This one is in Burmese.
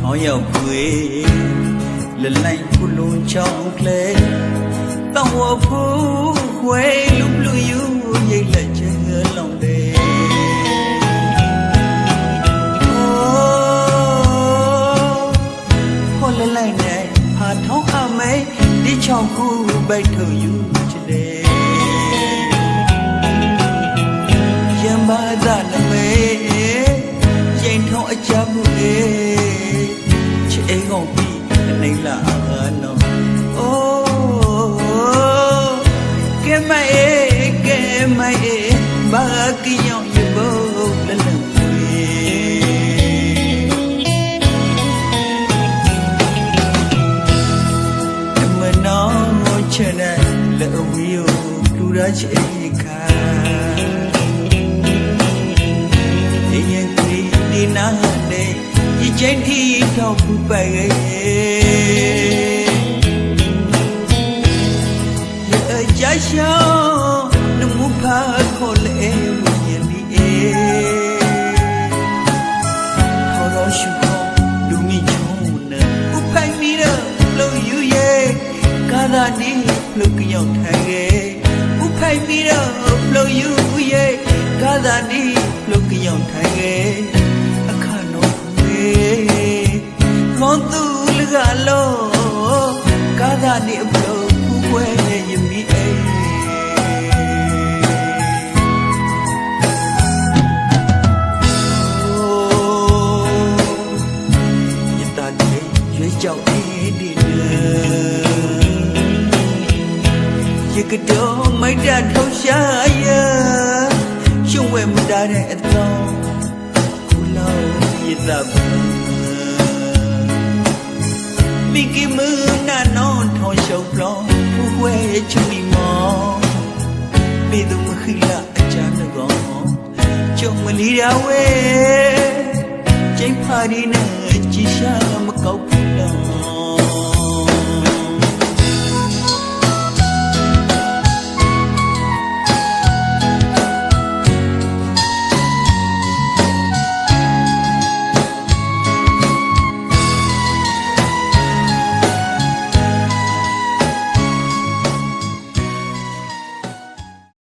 ခေါင်းရောက်ခွေလလိုက်ခုလုံးချောင်းကလေးတောင်းဝဖို့ခွေလူလူယူရိတ်လက်ချဲလောင်တယ်ဟောလလိုက်နဲ့ဟာထောင်းအမေဒီချောင်းခုဘိုက်ထုတ်ယူချစ်တယ်ရံပါဒနမေရင်ထုံးအကြမှုလေးချစ်အိမ်ကုန်ပြီးနေလာနော်အိုးကဲမိုင်ဘာကယောင်ရဖို့လလဝေတမနောချင်တဲ့လက်အဝေးကိုလူရချေခါဒီနာနဲ့ဒီချိန်ထိတော့ပူပါရဲ့ရရှောင်းနမဖာခေါ်လေဝိညာဉ်ဒီခေါ်တော့ရှုခေါ်လူမိချုံနဲ့ဥပိုင်ပြီးတော့လို့ယူရဲ့ကာသာဒီလို့ကြောက်ထိုင်ရဲ့ဥပိုင်ပြီးတော့လို့ယူရဲ့ကာသာဒီလို့ကြောက်ထိုင်ရဲ့ခေါင်းသူလကလို့ကာသာနေအပလို့ဘူးပွဲရမီအေးယတတဲ့ရွေးကြောက်အေးဒီရကတော်မိုက်တာထောက်ရှာရရှုံးဝဲမတားတဲ့အသောခုလောက်ယတမိကမနာနောထောင်းရှုပ်လောဖူဝဲချူမီမောပေသူမခိလာအချမ်းကောကျုံမလီရဝဲကျိတ်ဖာဒီန